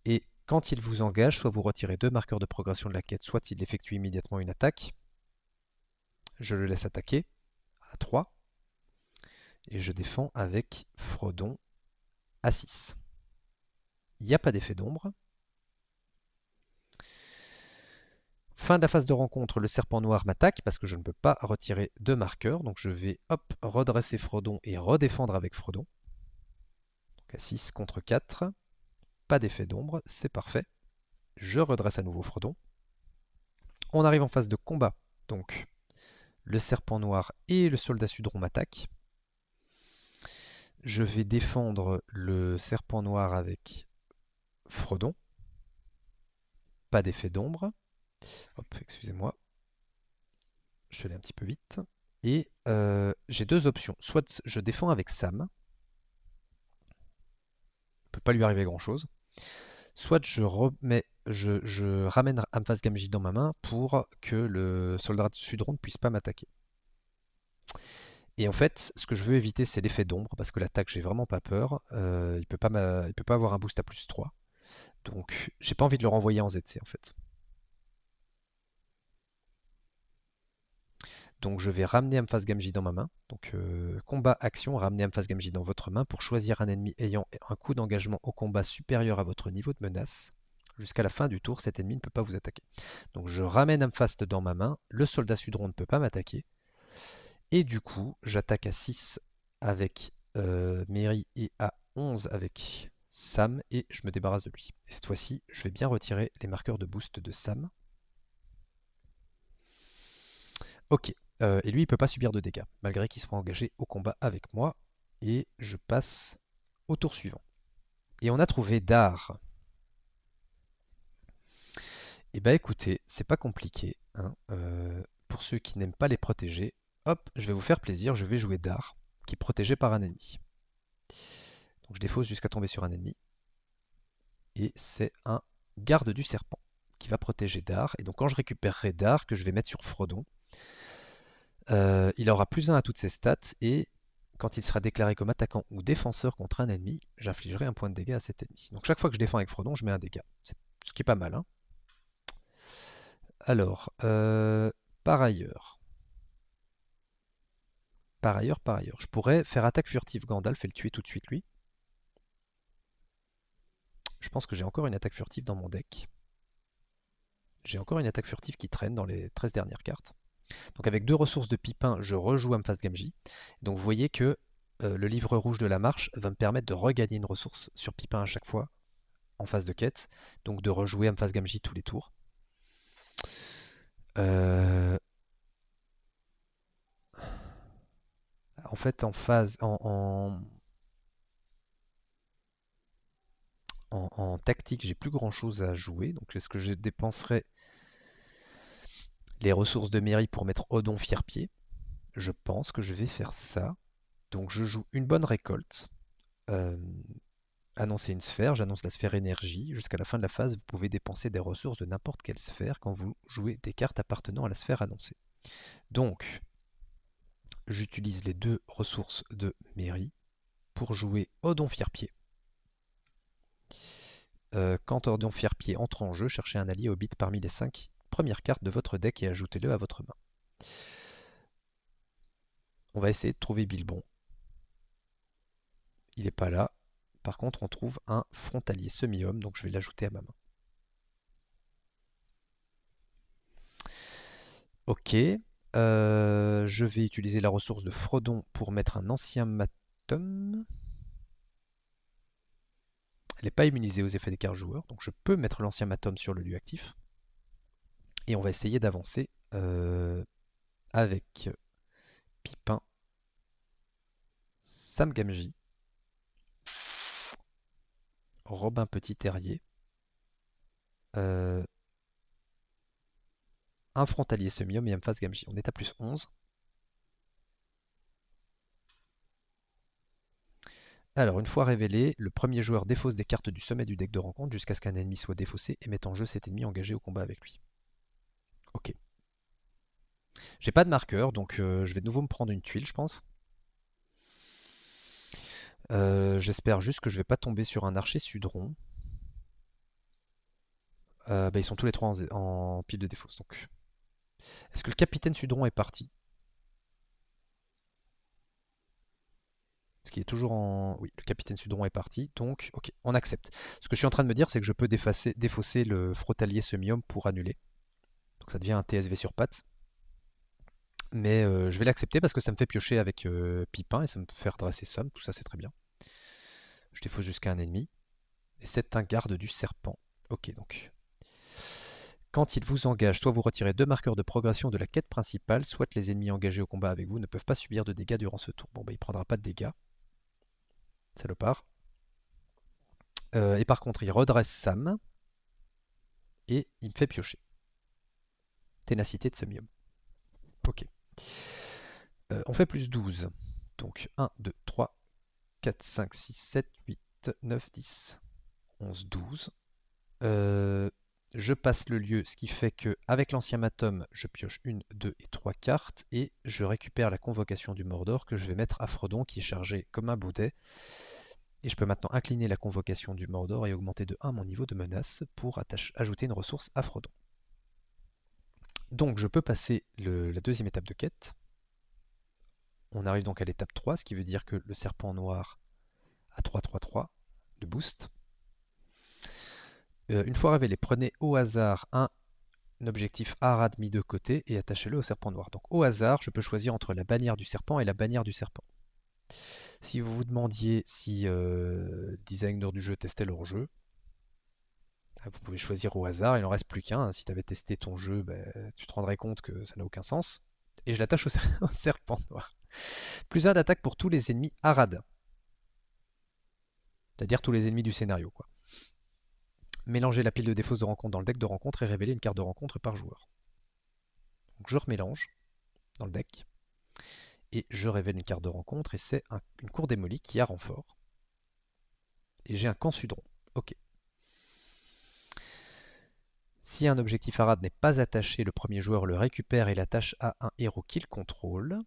Et quand il vous engage, soit vous retirez 2 marqueurs de progression de la quête, soit il effectue immédiatement une attaque. Je le laisse attaquer à 3. Et je défends avec Frodon à 6. Il n'y a pas d'effet d'ombre. Fin de la phase de rencontre, le serpent noir m'attaque parce que je ne peux pas retirer 2 marqueurs. Donc je vais redresser Frodon et redéfendre avec Frodon. Donc à 6 contre 4. Pas d'effet d'ombre, c'est parfait. Je redresse à nouveau Frodon. On arrive en phase de combat. Donc le serpent noir et le soldat Sudron m'attaquent. Je vais défendre le serpent noir avec Frodon. Pas d'effet d'ombre. Hop, excusez-moi. Je vais aller un petit peu vite. Et j'ai 2 options. Soit je défends avec Sam. Il ne peut pas lui arriver grand-chose. Soit je ramène Amphas Gamgee dans ma main pour que le soldat Sudron ne puisse pas m'attaquer. Et en fait, ce que je veux éviter, c'est l'effet d'ombre, parce que l'attaque, j'ai vraiment pas peur. Il peut pas avoir un boost à plus 3. Donc, j'ai pas envie de le renvoyer en ZC, en fait. Donc, je vais ramener Amphas Gamgee dans ma main. Donc, combat, action, ramener Amphas Gamgee dans votre main pour choisir un ennemi ayant un coût d'engagement au combat supérieur à votre niveau de menace. Jusqu'à la fin du tour, cet ennemi ne peut pas vous attaquer. Donc je ramène Amphast dans ma main, le soldat Sudron ne peut pas m'attaquer, et du coup, j'attaque à 6 avec Mary et à 11 avec Sam, et je me débarrasse de lui. Et cette fois-ci, je vais bien retirer les marqueurs de boost de Sam. Ok, et lui, il ne peut pas subir de dégâts, malgré qu'il soit engagé au combat avec moi. Et je passe au tour suivant. Et on a trouvé Dar. Et bah écoutez, c'est pas compliqué, hein. Pour ceux qui n'aiment pas les protéger, hop, je vais vous faire plaisir, je vais jouer Dar, qui est protégé par un ennemi. Donc je défausse jusqu'à tomber sur un ennemi. Et c'est un garde du serpent qui va protéger Dar. Et donc quand je récupérerai Dar, que je vais mettre sur Frodon, il aura plus 1 à toutes ses stats, et quand il sera déclaré comme attaquant ou défenseur contre un ennemi, j'infligerai un point de dégâts à cet ennemi. Donc chaque fois que je défends avec Frodon, je mets un dégât. Ce qui est pas mal, hein. Alors, par ailleurs, je pourrais faire attaque furtive Gandalf et le tuer tout de suite lui. Je pense que j'ai encore une attaque furtive dans mon deck. J'ai encore une attaque furtive qui traîne dans les 13 dernières cartes. Donc avec 2 ressources de Pipin, je rejoue Amphast Gamgee. Donc vous voyez que le livre rouge de la marche va me permettre de regagner une ressource sur Pipin à chaque fois en phase de quête. Donc de rejouer Amphast Gamgee tous les tours. En fait, en tactique, j'ai plus grand chose à jouer. Donc est-ce que je dépenserai les ressources de mairie pour mettre Odon Fier-Pied? Je pense que je vais faire ça. Donc je joue une bonne récolte. Annoncer une sphère, j'annonce la sphère énergie. Jusqu'à la fin de la phase, vous pouvez dépenser des ressources de n'importe quelle sphère quand vous jouez des cartes appartenant à la sphère annoncée. Donc, j'utilise les 2 ressources de mairie pour jouer Odon Fier-Pied. Quand Odon Fier-Pied entre en jeu, cherchez un allié hobbit parmi les 5 premières cartes de votre deck et ajoutez-le à votre main. On va essayer de trouver Bilbon. Il n'est pas là. Par contre, on trouve un frontalier semi-homme, donc je vais l'ajouter à ma main. Ok. Je vais utiliser la ressource de Frodon pour mettre un ancien Matum. Elle n'est pas immunisée aux effets des cartes joueurs, donc je peux mettre l'ancien Matum sur le lieu actif. Et on va essayer d'avancer avec Pipin, Sam Gamgee, Robin Petit Terrier, un frontalier semi-homme et Amphast Gamgee. On est à plus 11. Alors, une fois révélé, le premier joueur défausse des cartes du sommet du deck de rencontre jusqu'à ce qu'un ennemi soit défaussé et mette en jeu cet ennemi engagé au combat avec lui. Ok. J'ai pas de marqueur, donc je vais de nouveau me prendre une tuile, je pense. J'espère juste que je vais pas tomber sur un archer Sudron. Bah, ils sont tous les 3 en pile de défausse. Donc, est-ce que le capitaine Sudron est parti? Est-ce qu'il est toujours en... Oui, le capitaine Sudron est parti. Donc, ok, on accepte. Ce que je suis en train de me dire, c'est que je peux défausser le frontalier semi-homme pour annuler. Donc ça devient un TSV sur pattes. Mais je vais l'accepter parce que ça me fait piocher avec Pipin et ça me fait redresser Somme. Tout ça, c'est très bien. Je défausse jusqu'à un ennemi. Et c'est un garde du serpent. Ok, donc. Quand il vous engage, soit vous retirez 2 marqueurs de progression de la quête principale, soit les ennemis engagés au combat avec vous ne peuvent pas subir de dégâts durant ce tour. Bon, bah, il prendra pas de dégâts. Salopard. Et par contre, il redresse Sam. Et il me fait piocher. Ténacité de semi-homme. Ok. On fait plus 12. Donc 1, 2, 3, 4, 5, 6, 7, 8, 9, 10, 11, 12. Je passe le lieu, ce qui fait que avec l'ancien Matum, je pioche 1, 2 et 3 cartes et je récupère la convocation du Mordor que je vais mettre à Frodon qui est chargé comme un boudet. Et je peux maintenant incliner la convocation du Mordor et augmenter de 1 mon niveau de menace pour ajouter une ressource à Frodon. Donc je peux passer la deuxième étape de quête. On arrive donc à l'étape 3, ce qui veut dire que le serpent noir a 3-3-3 de boost. Une fois révélé, prenez au hasard un objectif Arad mis de côté et attachez-le au serpent noir. Donc au hasard, je peux choisir entre la bannière du serpent et la bannière du serpent. Si vous vous demandiez si le designer du jeu testait leur jeu, vous pouvez choisir au hasard, il n'en reste plus qu'un. Si tu avais testé ton jeu, tu te rendrais compte que ça n'a aucun sens. Et je l'attache au serpent noir. Plus 1 d'attaque pour tous les ennemis Arad. C'est-à-dire tous les ennemis du scénario, quoi. Mélangez la pile de défauts de rencontre dans le deck de rencontre et révélez une carte de rencontre par joueur. Donc je remélange dans le deck. Et je révèle une carte de rencontre et c'est une cour démolie qui a renfort. Et j'ai un camp Sudron. Ok. Si un objectif Arad n'est pas attaché, le premier joueur le récupère et l'attache à un héros qu'il contrôle.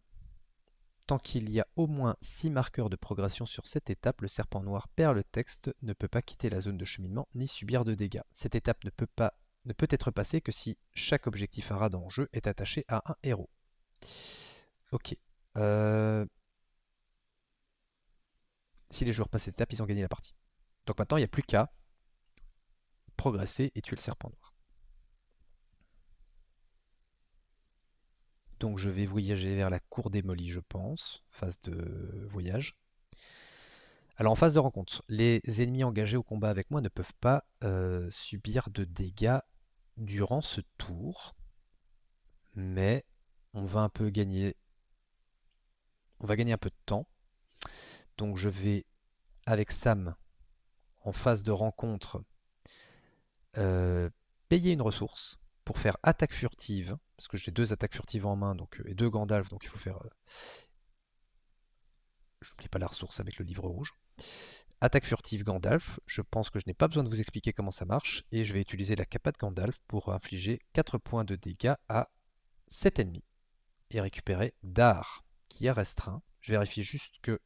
Tant qu'il y a au moins 6 marqueurs de progression sur cette étape, le serpent noir perd le texte, ne peut pas quitter la zone de cheminement ni subir de dégâts. Cette étape ne peut être passée que si chaque objectif Arad en jeu est attaché à un héros. Ok. Si les joueurs passent cette étape, ils ont gagné la partie. Donc maintenant, il n'y a plus qu'à progresser et tuer le serpent noir. Donc je vais voyager vers la cour démolie, je pense. Phase de voyage. Alors en phase de rencontre, les ennemis engagés au combat avec moi ne peuvent pas subir de dégâts durant ce tour. Mais on va un peu gagner. On va gagner un peu de temps. Donc je vais, avec Sam, en phase de rencontre, payer une ressource pour faire attaque furtive. Parce que j'ai 2 attaques furtives en main et 2 Gandalf, donc il faut faire. J'oublie pas la ressource avec le livre rouge. Attaque furtive Gandalf, je pense que je n'ai pas besoin de vous expliquer comment ça marche, et je vais utiliser la capa de Gandalf pour infliger 4 points de dégâts à cet ennemi, et récupérer Dar, qui est restreint. Je vérifie juste que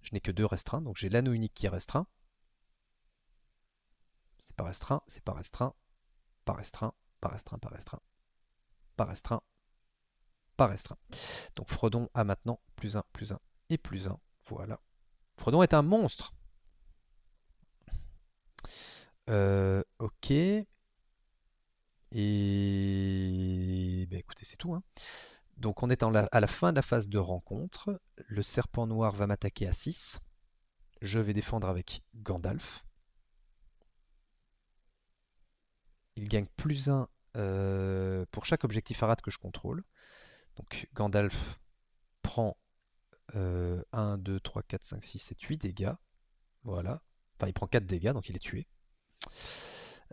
je n'ai que 2 restreints, donc j'ai l'anneau unique qui est restreint. C'est pas restreint, c'est pas restreint, pas restreint, pas restreint, pas restreint, pas restreint, pas restreint. Donc Frodon a maintenant plus 1, plus 1 et plus 1. Voilà. Frodon est un monstre. Ok. Et écoutez, c'est tout, hein. Donc on est à la fin de la phase de rencontre. Le serpent noir va m'attaquer à 6. Je vais défendre avec Gandalf. Il gagne plus 1 pour chaque objectif Arad que je contrôle. Donc Gandalf prend 1, 2, 3, 4, 5, 6, 7, 8 dégâts. Voilà. Enfin, il prend 4 dégâts, donc il est tué.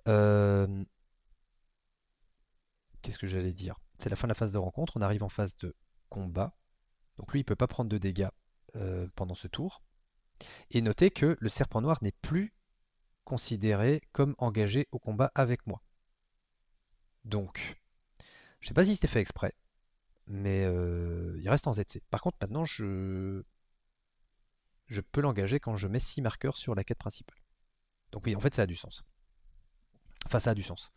Qu'est-ce que j'allais dire? C'est la fin de la phase de rencontre. On arrive en phase de combat. Donc lui, il ne peut pas prendre de dégâts pendant ce tour. Et notez que le serpent noir n'est plus considéré comme engagé au combat avec moi. Donc, je ne sais pas si c'était fait exprès, mais il reste en ZC. Par contre, maintenant, je peux l'engager quand je mets 6 marqueurs sur la quête principale. Donc oui, en fait, ça a du sens. Enfin, ça a du sens.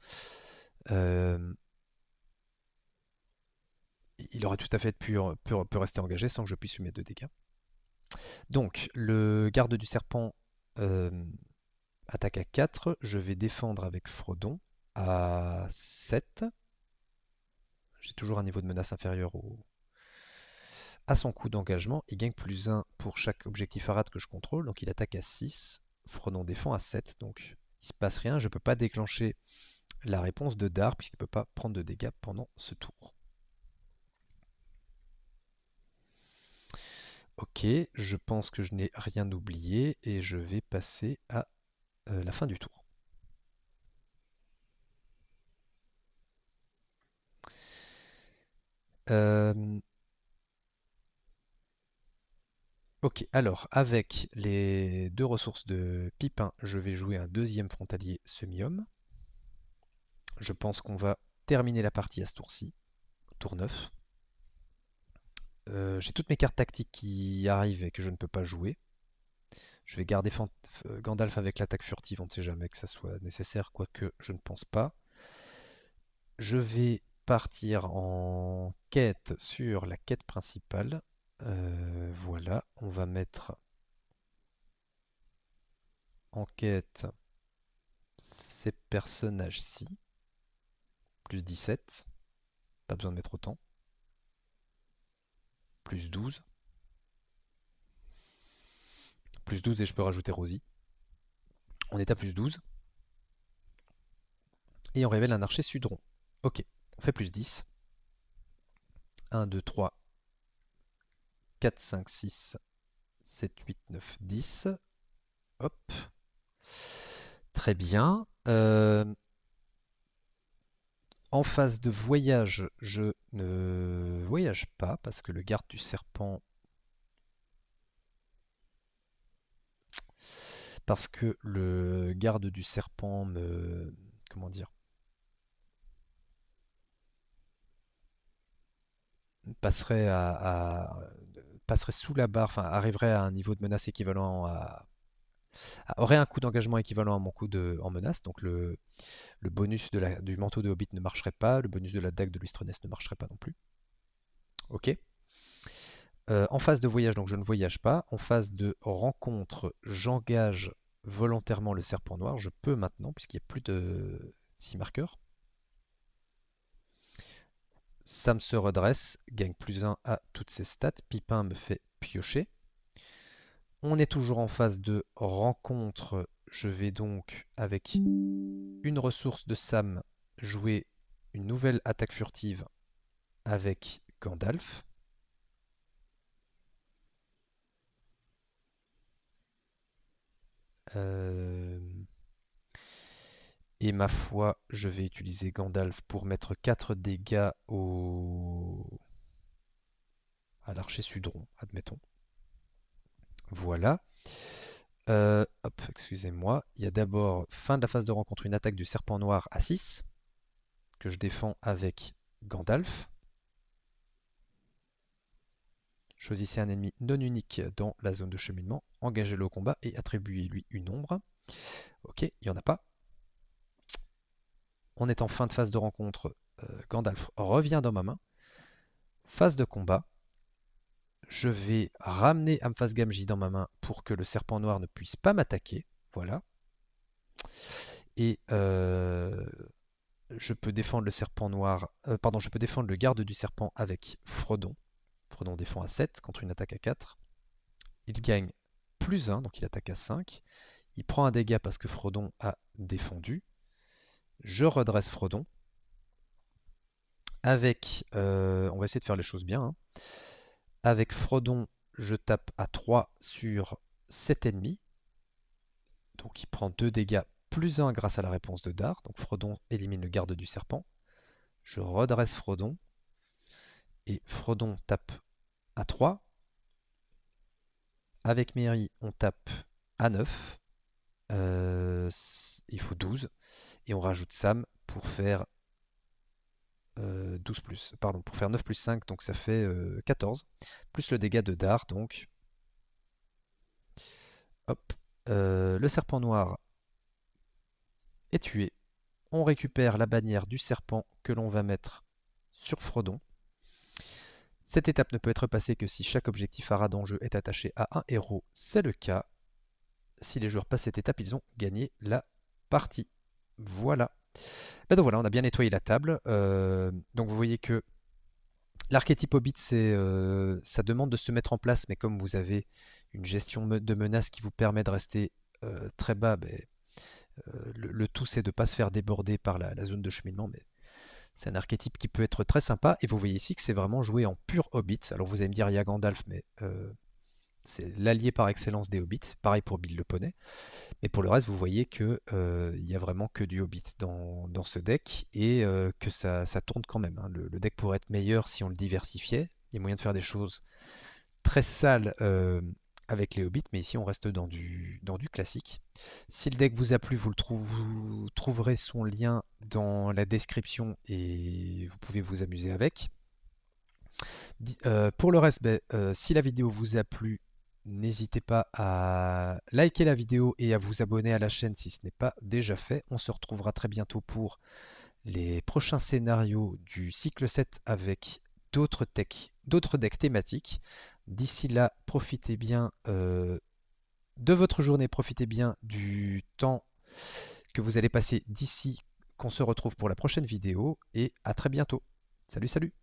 Il aurait tout à fait pu rester engagé sans que je puisse lui mettre de dégâts. Donc, le garde du serpent attaque à 4. Je vais défendre avec Frodon à 7. J'ai toujours un niveau de menace inférieur à son coût d'engagement. Il gagne plus 1 pour chaque objectif Arad que je contrôle. Donc il attaque à 6. Frodon défend à 7. Donc il ne se passe rien. Je ne peux pas déclencher la réponse de Dar puisqu'il ne peut pas prendre de dégâts pendant ce tour. Ok, je pense que je n'ai rien oublié et je vais passer à la fin du tour. Ok, alors avec les 2 ressources de Pipin, je vais jouer un deuxième frontalier semi-homme. Je pense qu'on va terminer la partie à ce tour-ci, tour 9. J'ai toutes mes cartes tactiques qui arrivent et que je ne peux pas jouer. Je vais garder Gandalf avec l'attaque furtive, on ne sait jamais que ça soit nécessaire, quoique je ne pense pas. Je vais partir en quête sur la quête principale. Voilà, on va mettre en quête ces personnages-ci. Plus 17. Pas besoin de mettre autant. Plus 12. Plus 12 et je peux rajouter Rosie. On est à plus 12. Et on révèle un archer Sudron. Ok, on fait plus 10. 1, 2, 3, 4, 5, 6, 7, 8, 9, 10. Hop. Très bien. En phase de voyage, je ne voyage pas parce que le garde du serpent... Parce que le garde du serpent me... Comment dire? Passerait passerait sous la barre, enfin arriverait à un niveau de menace équivalent aurait un coût d'engagement équivalent à mon coût en menace, donc le bonus du manteau de Hobbit ne marcherait pas, le bonus de la dague de Luistreness ne marcherait pas non plus. Ok. En phase de voyage, donc je ne voyage pas. En phase de rencontre, j'engage volontairement le serpent noir. Je peux maintenant, puisqu'il n'y a plus de 6 marqueurs. Sam se redresse, gagne plus 1 à toutes ses stats. Pipin me fait piocher. On est toujours en phase de rencontre. Je vais donc, avec une ressource de Sam, jouer une nouvelle attaque furtive avec Gandalf. Et ma foi, je vais utiliser Gandalf pour mettre 4 dégâts à l'archer Sudron, admettons. Voilà. Hop, excusez-moi. Il y a d'abord, fin de la phase de rencontre, une attaque du serpent noir à 6, que je défends avec Gandalf. Choisissez un ennemi non unique dans la zone de cheminement, engagez-le au combat et attribuez-lui une ombre. Ok, il n'y en a pas. On est en fin de phase de rencontre. Gandalf revient dans ma main. Phase de combat. Je vais ramener Amphas Gamgee dans ma main pour que le serpent noir ne puisse pas m'attaquer. Voilà. Et je peux défendre le serpent noir. Pardon, je peux défendre le garde du serpent avec Frodon. Frodon défend à 7 contre une attaque à 4. Il gagne plus 1, donc il attaque à 5. Il prend un dégât parce que Frodon a défendu. Je redresse Frodon. Avec... on va essayer de faire les choses bien. Hein. Avec Frodon, je tape à 3 sur 7 ennemis. Donc il prend 2 dégâts plus 1 grâce à la réponse de Dard. Donc Frodon élimine le garde du serpent. Je redresse Frodon. Et Frodon tape à 3. Avec Merry, on tape à 9. Il faut 12. Et on rajoute Sam pour faire 12 plus. Pardon, pour faire 9 plus 5, donc ça fait 14. Plus le dégât de Dard, donc. Hop. Le serpent noir est tué. On récupère la bannière du serpent que l'on va mettre sur Frodon. Cette étape ne peut être passée que si chaque objectif à ras d'enjeu est attaché à un héros. C'est le cas. Si les joueurs passent cette étape, ils ont gagné la partie. Voilà. Ben donc voilà, on a bien nettoyé la table. Donc vous voyez que l'archétype Hobbit, ça demande de se mettre en place, mais comme vous avez une gestion de menaces qui vous permet de rester très bas, ben, le tout c'est de ne pas se faire déborder par la zone de cheminement, mais c'est un archétype qui peut être très sympa, et vous voyez ici que c'est vraiment joué en pur Hobbit. Alors vous allez me dire, il y a Gandalf, mais c'est l'allié par excellence des Hobbits, pareil pour Bill le Poney. Mais pour le reste, vous voyez que il y a vraiment que du Hobbit dans ce deck, et que ça tourne quand même. Hein. Le deck pourrait être meilleur si on le diversifiait. Il y a moyen de faire des choses très sales avec les Hobbits, mais ici on reste dans du classique. Si le deck vous a plu, vous trouverez son lien dans la description et vous pouvez vous amuser avec. Pour le reste, si la vidéo vous a plu, n'hésitez pas à liker la vidéo et à vous abonner à la chaîne si ce n'est pas déjà fait. On se retrouvera très bientôt pour les prochains scénarios du cycle 7 avec d'autres decks thématiques. D'ici là, profitez bien de votre journée, profitez bien du temps que vous allez passer d'ici qu'on se retrouve pour la prochaine vidéo et à très bientôt. Salut, salut!